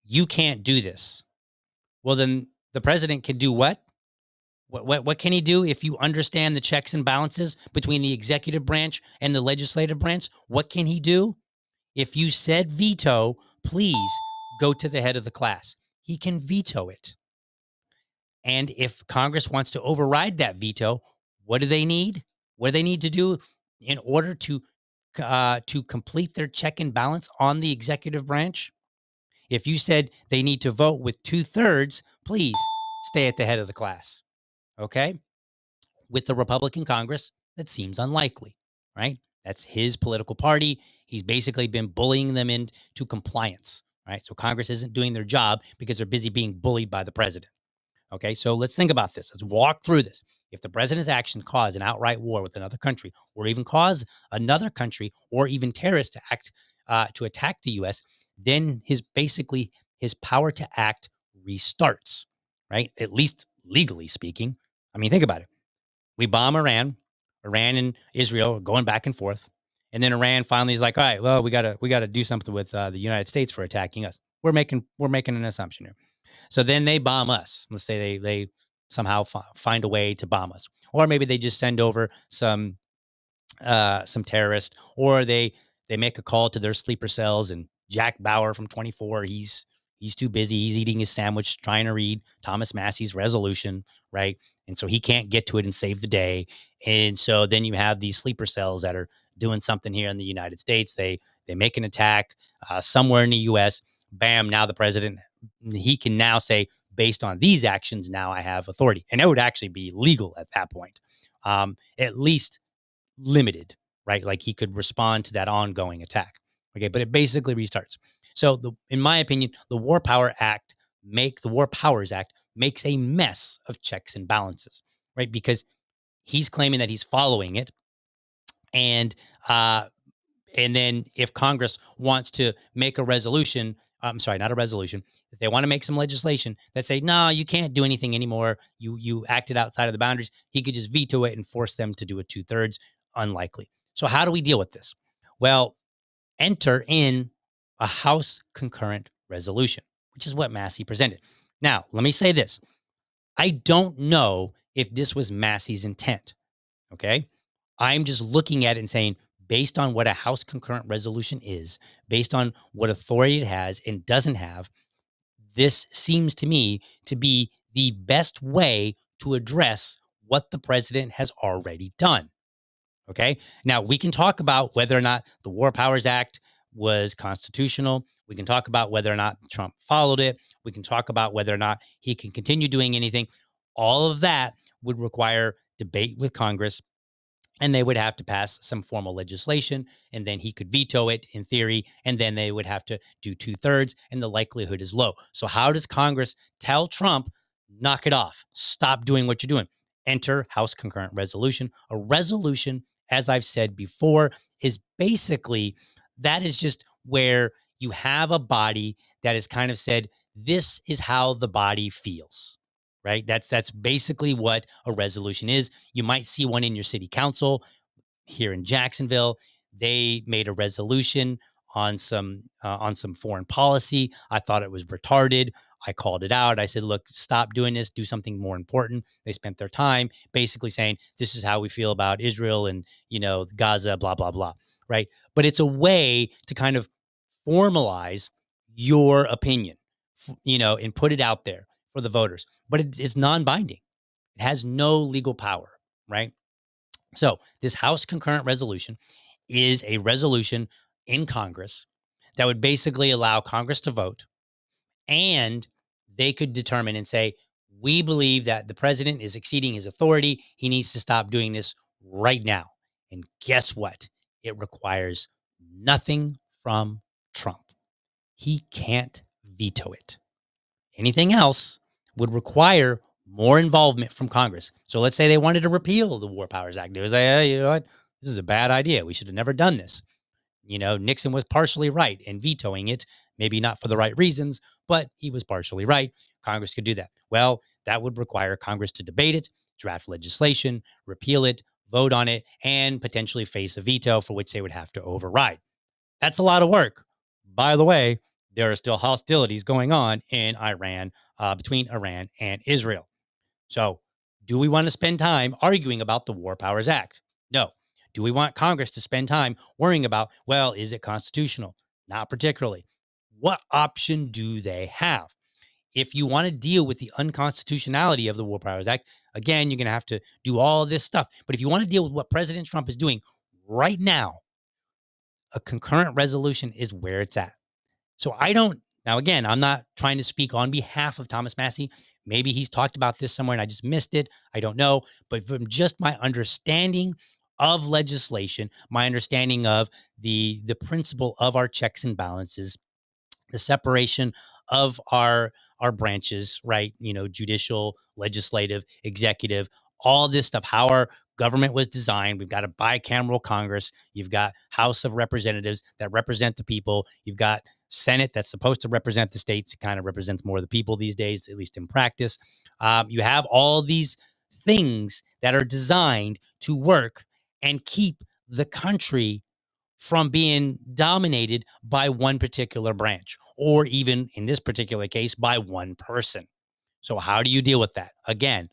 you can't do this," well, then the president can do what? What can he do if you understand the checks and balances between the executive branch and the legislative branch? What can he do? If you said veto, please go to the head of the class. He can veto it. And if Congress wants to override that veto, what do they need? What do they need to do in order to complete their check and balance on the executive branch? If you said they need to vote with 2/3, please stay at the head of the class. Okay? With the Republican Congress, that seems unlikely, right? That's his political party. He's basically been bullying them into compliance, right? So Congress isn't doing their job because they're busy being bullied by the president. Okay, so let's think about this. Let's walk through this. If the president's action cause an outright war with another country, or even cause another country, or even terrorists to act to attack the U.S., then his power to act restarts, right? At least legally speaking. I mean, think about it. We bomb Iran. Iran and Israel are going back and forth, and then Iran finally is like, "All right, well, we gotta do something with the United States for attacking us." We're making an assumption here. So then they bomb us. Let's say they somehow find a way to bomb us, or maybe they just send over some terrorist, or they make a call to their sleeper cells, and Jack Bauer from 24, he's too busy. He's eating his sandwich trying to read Thomas Massie's resolution, right? And so he can't get to it and save the day. And so then you have these sleeper cells that are doing something here in the United States. They make an attack somewhere in the U.S. Bam! Now the president, he can now say, based on these actions, now I have authority, and it would actually be legal at that point, at least limited, right? Like he could respond to that ongoing attack. Okay, but it basically restarts. So, in my opinion, the War Powers Act makes a mess of checks and balances, right? Because he's claiming that he's following it, and uh, and then if Congress wants to make a resolution, I'm sorry, not a resolution, if they want to make some legislation that say, no, you can't do anything anymore, you acted outside of the boundaries, he could just veto it and force them to do it 2/3. Unlikely. So how do we deal with this? Well, enter in a House concurrent resolution, which is what Massie presented. Now, let me say this. I don't know if this was Massie's intent. Okay. I'm just looking at it and saying, based on what a House concurrent resolution is, based on what authority it has and doesn't have, this seems to me to be the best way to address what the president has already done. Okay. Now, we can talk about whether or not the War Powers Act was constitutional. We can talk about whether or not Trump followed it. We can talk about whether or not he can continue doing anything. All of that would require debate with Congress, and they would have to pass some formal legislation, and then he could veto it in theory, and then they would have to do 2/3, and the likelihood is low. So how does Congress tell Trump, knock it off, stop doing what you're doing? Enter House concurrent resolution. A resolution, as I've said before, is basically, that is just where you have a body that has kind of said, this is how the body feels, right? That's basically what a resolution is. You might see one in your city council here in Jacksonville. They made a resolution on some foreign policy. I thought it was retarded. I called it out. I said, look, stop doing this. Do something more important. They spent their time basically saying, this is how we feel about Israel and, Gaza, blah, blah, blah. Right. But it's a way to kind of formalize your opinion, and put it out there for the voters. But it's non-binding. It has no legal power, right? So this House concurrent resolution is a resolution in Congress that would basically allow Congress to vote, and they could determine and say, we believe that the president is exceeding his authority. He needs to stop doing this right now. And guess what? It requires nothing from Trump. He can't veto it. Anything else would require more involvement from Congress. So let's say they wanted to repeal the War Powers Act. It was like, hey, you know what? This is a bad idea. We should have never done this. Nixon was partially right in vetoing it, maybe not for the right reasons, but he was partially right. Congress could do that. Well, that would require Congress to debate it, draft legislation, repeal it, vote on it, and potentially face a veto for which they would have to override. That's a lot of work. By the way, there are still hostilities going on in Iran, between Iran and Israel. So, do we want to spend time arguing about the War Powers Act? No. Do we want Congress to spend time worrying about, well, is it constitutional? Not particularly. What option do they have? If you want to deal with the unconstitutionality of the War Powers Act, again, you're going to have to do all this stuff. But if you want to deal with what President Trump is doing right now, a concurrent resolution is where it's at. So I don't, now again, I'm not trying to speak on behalf of Thomas Massie. Maybe he's talked about this somewhere and I just missed it. I don't know. But from just my understanding of legislation, my understanding of the principle of our checks and balances, the separation of our branches, right? Judicial, legislative, executive, all this stuff, how our government was designed. We've got a bicameral Congress. You've got House of Representatives that represent the people. You've got Senate that's supposed to represent the states. It kind of represents more of the people these days, at least in practice. You have all these things that are designed to work and keep the country from being dominated by one particular branch, or even in this particular case, by one person. So, how do you deal with that? Again,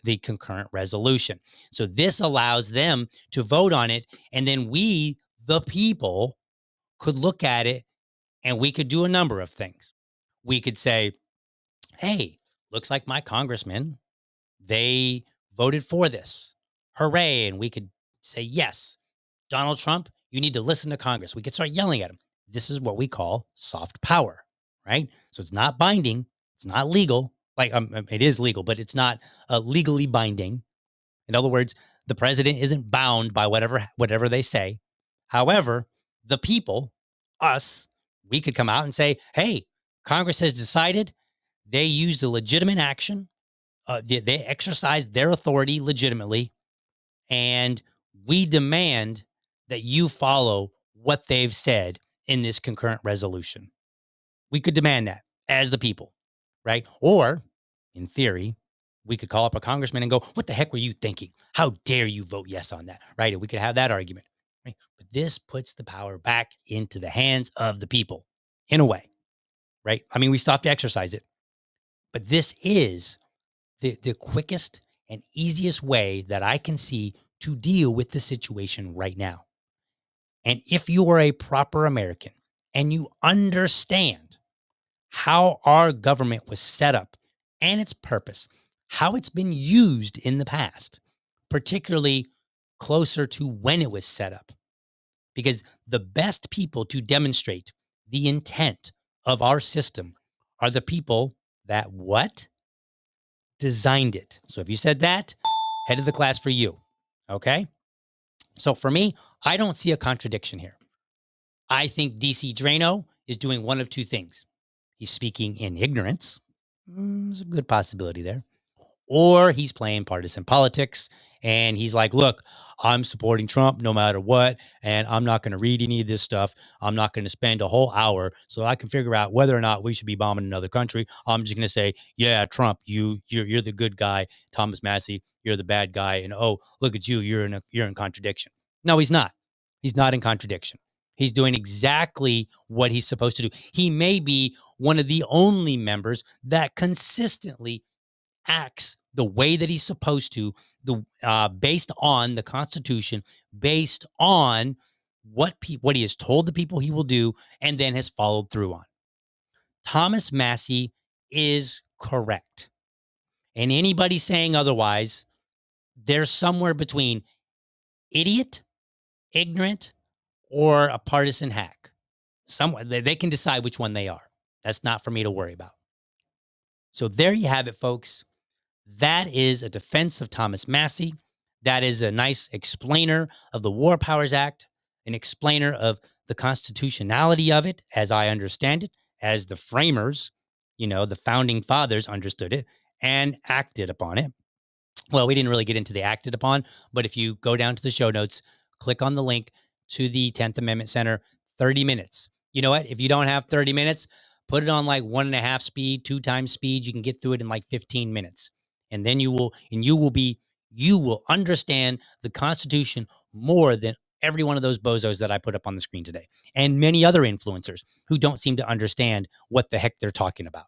the concurrent resolution. So, this allows them to vote on it. And then we, the people, could look at it and we could do a number of things. We could say, hey, looks like my congressman, they voted for this. Hooray. And we could say, yes, Donald Trump, you need to listen to Congress. We could start yelling at him. This is what we call soft power, right? So it's not binding. It's not legal. Like it is legal, but it's not legally binding. In other words, the president isn't bound by whatever they say. However, the people, us, we could come out and say, hey, Congress has decided they used a legitimate action. They exercised their authority legitimately, and we demand that you follow what they've said in this concurrent resolution. We could demand that as the people, right? Or, in theory, we could call up a congressman and go, what the heck were you thinking? How dare you vote yes on that, right? And we could have that argument, right? But this puts the power back into the hands of the people in a way, right? I mean, we still have to exercise it, but this is the quickest and easiest way that I can see to deal with the situation right now. And if you are a proper American and you understand how our government was set up and its purpose, how it's been used in the past, particularly closer to when it was set up, because the best people to demonstrate the intent of our system are the people that what? Designed it. So if you said that, head of the class for you. Okay? So for me, I don't see a contradiction here. I think DC Drano is doing one of two things. He's speaking in ignorance. There's a good possibility there. Or he's playing partisan politics and he's like, look, I'm supporting Trump no matter what. And I'm not going to read any of this stuff. I'm not going to spend a whole hour so I can figure out whether or not we should be bombing another country. I'm just going to say, yeah, Trump, you're the good guy. Thomas Massie, you're the bad guy. And oh, look at you. You're in contradiction. No, he's not. He's not in contradiction. He's doing exactly what he's supposed to do. He may be one of the only members that consistently acts the way that he's supposed to, based on the Constitution, based on what he has told the people he will do, and then has followed through on. Thomas Massie is correct. And anybody saying otherwise, they're somewhere between idiot, ignorant, or a partisan hack. Somewhere they can decide which one they are. That's not for me to worry about. So there you have it, folks. That is a defense of Thomas Massie. That is a nice explainer of the War Powers Act, an explainer of the constitutionality of it, as I understand it, as the framers, the founding fathers understood it and acted upon it. Well, we didn't really get into the acted upon, but if you go down to the show notes, click on the link to the 10th Amendment Center, 30 minutes. You know what? If you don't have 30 minutes, put it on like 1.5 speed, 2 times speed. You can get through it in like 15 minutes. And then you will understand the Constitution more than every one of those bozos that I put up on the screen today, and many other influencers who don't seem to understand what the heck they're talking about.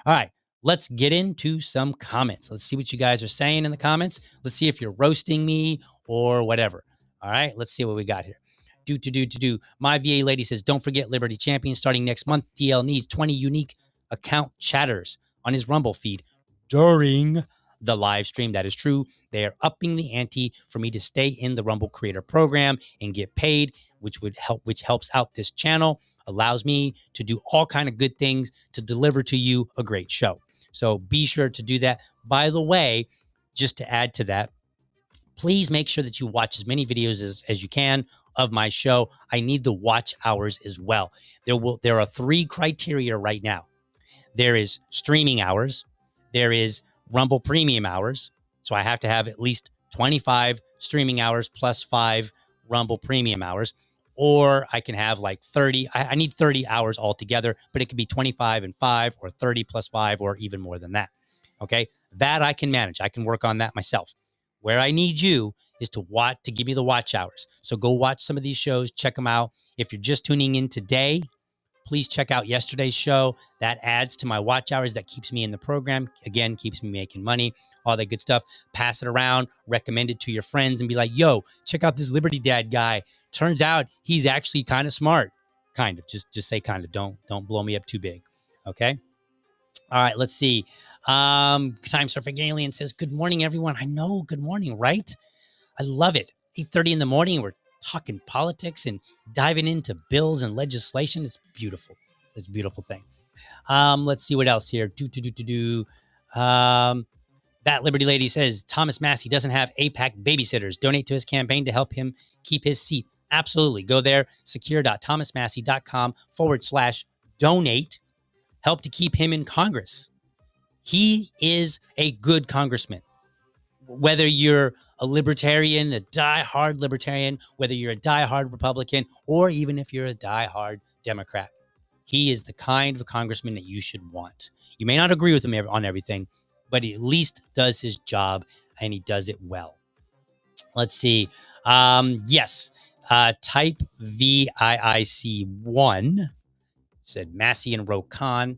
All right, let's get into some comments. Let's see what you guys are saying in the comments. Let's see if you're roasting me or whatever. All right, let's see what we got here. Do. My VA lady says, don't forget Liberty Champions starting next month. DL needs 20 unique account chatters on his Rumble feed during the live stream. That is true. They are upping the ante for me to stay in the Rumble Creator Program and get paid, which helps out this channel, allows me to do all kind of good things to deliver to you a great show. So be sure to do that. By the way, just to add to that, please make sure that you watch as many videos as you can of my show. I need the watch hours as well. There are 3 criteria right now. There is streaming hours. There is Rumble Premium hours. So I have to have at least 25 streaming hours plus 5 Rumble Premium hours. Or I can have like 30. I need 30 hours altogether, but it could be 25 and 5 or 30 plus 5 or even more than that. Okay. That I can manage. I can work on that myself. Where I need you is to give me the watch hours. So go watch some of these shows, check them out. If you're just tuning in today, please check out yesterday's show. That adds to my watch hours. That keeps me in the program. Again, keeps me making money, all that good stuff. Pass it around, recommend it to your friends and be like, yo, check out this Liberty Dad guy. Turns out he's actually kind of smart. Kind of. Just say kind of. Don't blow me up too big. Okay? All right, let's see. Time Surfing Alien says, good morning, everyone. I know, good morning, right? I love it. 8:30 in the morning, we're talking politics and diving into bills and legislation. It's beautiful. It's a beautiful thing. Let's see what else here. That Liberty Lady says, Thomas Massie doesn't have APAC babysitters. Donate to his campaign to help him keep his seat. Absolutely. Go there, secure.thomasmassie.com/donate. Help to keep him in Congress. He is a good congressman. Whether you're a libertarian, a diehard libertarian, whether you're a diehard Republican, or even if you're a diehard Democrat, he is the kind of congressman that you should want. You may not agree with him on everything, but he at least does his job and he does it well. Let's see. Yes. Type VIIC1 said Massie and Rokana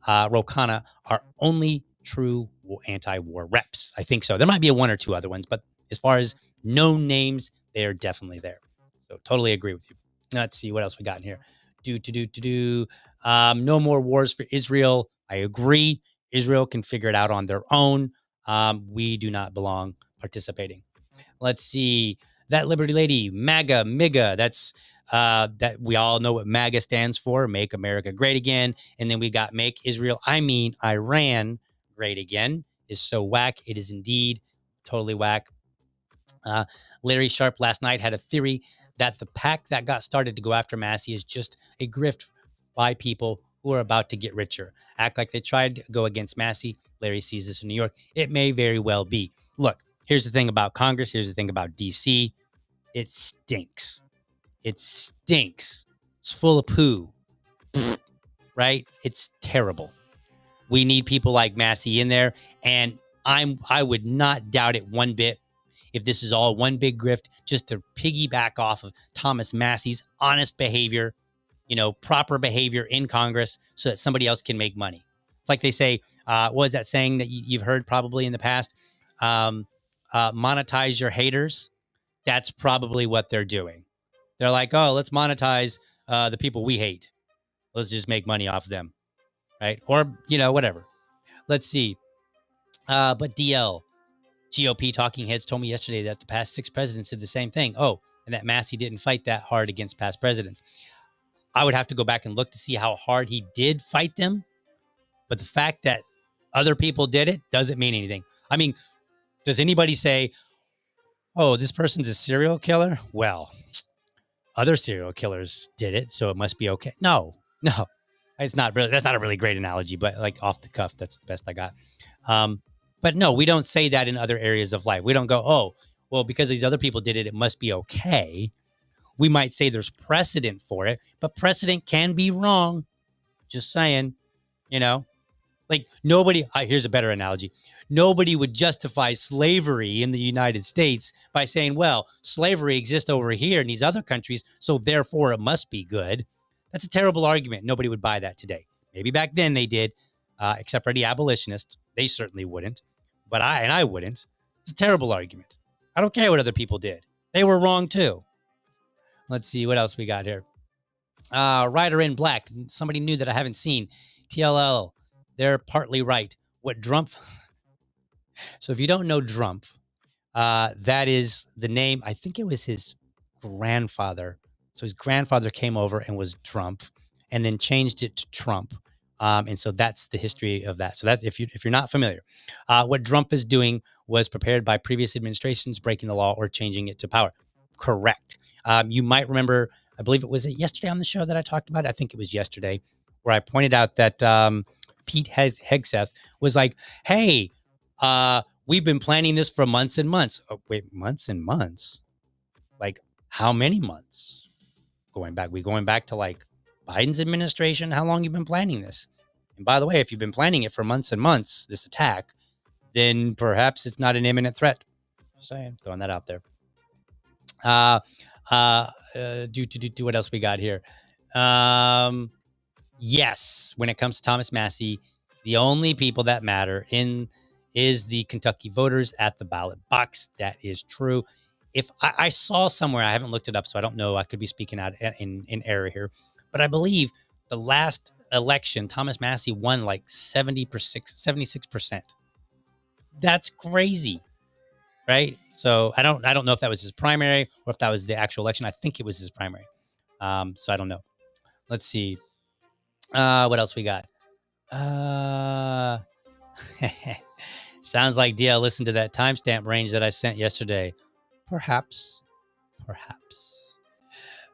are only true anti-war reps. I think so. There might be one or two other ones, but as far as known names, they are definitely there. So totally agree with you. Let's see what else we got in here. No more wars for Israel. I agree. Israel can figure it out on their own. We do not belong participating. Let's see. That Liberty Lady, MIGA. That's that we all know what MAGA stands for, Make America Great Again. And then we got Make Iran Great Again. Is so whack. It is indeed totally whack. Larry Sharp last night had a theory that the pack that got started to go after Massie is just a grift by people who are about to get richer. Act like they tried to go against Massie. Larry sees this in New York. It may very well be. Look, here's the thing about Congress. Here's the thing about D.C. It stinks. It stinks. It's full of poo, right? It's terrible. We need people like Massie in there, and I would not doubt it one bit if this is all one big grift just to piggyback off of Thomas Massie's honest behavior, proper behavior in Congress so that somebody else can make money. It's like they say, what is that saying that you've heard probably in the past? Monetize your haters. That's probably what they're doing. They're like, oh, let's monetize the people we hate. Let's just make money off them, right? Or, whatever. Let's see. But DL, GOP talking heads told me yesterday that the past 6 presidents did the same thing. Oh, and that Massie didn't fight that hard against past presidents. I would have to go back and look to see how hard he did fight them. But the fact that other people did it doesn't mean anything. I mean, does anybody say, oh, this person's a serial killer? Well, other serial killers did it, so it must be okay. No, it's not really. That's not a really great analogy, but like off the cuff, that's the best I got. But no, we don't say that in other areas of life. We don't go, oh, well, because these other people did it, it must be okay. We might say there's precedent for it, but precedent can be wrong. Just saying, like nobody, here's a better analogy. Nobody would justify slavery in the United States by saying, well, slavery exists over here in these other countries, so therefore it must be good. That's a terrible argument. Nobody would buy that today. Maybe back then they did, except for the abolitionists. They certainly wouldn't, but I wouldn't. It's a terrible argument. I don't care what other people did. They were wrong too. Let's see what else we got here. Rider in Black, somebody new that I haven't seen. TLL, they're partly right. What Drumpf? So if you don't know Drumpf, that is the name. I think it was his grandfather. So his grandfather came over and was Trump, and then changed it to Trump. And so that's the history of that. So that's if you're not familiar, what Trump is doing was prepared by previous administrations breaking the law or changing it to power. Correct. You might remember. I believe it was yesterday on the show that I talked about. I think it was yesterday where I pointed out that Pete Hegseth was like, "Hey, we've been planning this for months and months." Oh, wait, months and months? Like how many months? We going back to like Biden's administration? How long you been planning this? And by the way, if you've been planning it for months and months, this attack, then perhaps it's not an imminent threat. Just saying, throwing that out there. Do what else we got here? Yes, when it comes to Thomas Massie, the only people that matter is the Kentucky voters at the ballot box. That is true. If I saw somewhere, I haven't looked it up, so I don't know. I could be speaking out in error here, but I believe the last election, Thomas Massie won like 76%. That's crazy, right? So I don't know if that was his primary or if that was the actual election. I think it was his primary. So I don't know. Let's see. What else we got? Sounds like DL listened to that timestamp range that I sent yesterday. Perhaps.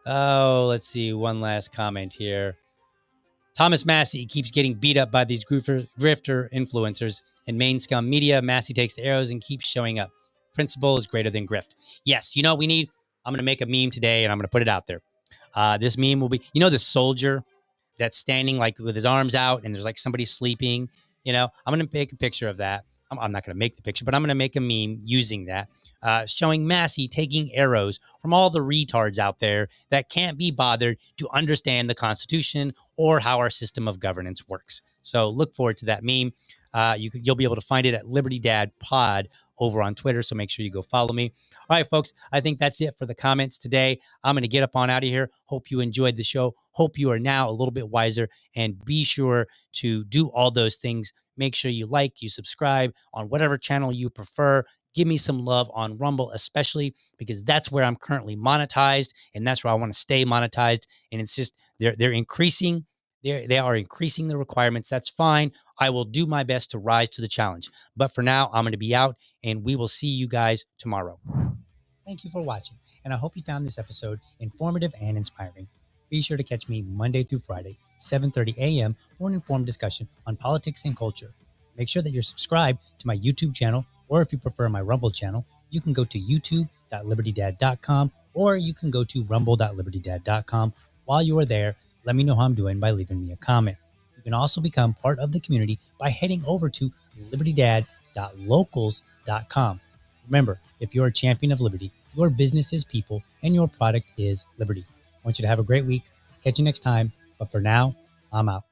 Oh, let's see. One last comment here. Thomas Massie keeps getting beat up by these grifter influencers and main scum media. Massie takes the arrows and keeps showing up. Principle is greater than grift. Yes, I'm going to make a meme today and I'm going to put it out there. This meme will be, the soldier that's standing like with his arms out and there's like somebody sleeping. I'm going to make a picture of that. I'm not going to make the picture, but I'm going to make a meme using that, showing Massie taking arrows from all the retards out there that can't be bothered to understand the Constitution or how our system of governance works. So look forward to that meme. You'll be able to find it at Liberty Dad Pod over on Twitter. So make sure you go follow me. All right, folks, I think that's it for the comments today. I'm going to get up on out of here. Hope you enjoyed the show. Hope you are now a little bit wiser, and be sure to do all those things. Make sure you like, you subscribe on whatever channel you prefer. Give me some love on Rumble, especially because that's where I'm currently monetized, and that's where I want to stay monetized. And it's just they're increasing. They are increasing the requirements. That's fine. I will do my best to rise to the challenge. But for now, I'm going to be out, and we will see you guys tomorrow. Thank you for watching, and I hope you found this episode informative and inspiring. Be sure to catch me Monday through Friday, 7:30 a.m. for an informed discussion on politics and culture. Make sure that you're subscribed to my YouTube channel, or if you prefer my Rumble channel, you can go to youtube.libertydad.com, or you can go to rumble.libertydad.com. While you are there, let me know how I'm doing by leaving me a comment. You can also become part of the community by heading over to libertydad.locals.com. Remember, if you're a champion of liberty, your business is people and your product is liberty. I want you to have a great week. Catch you next time. But for now, I'm out.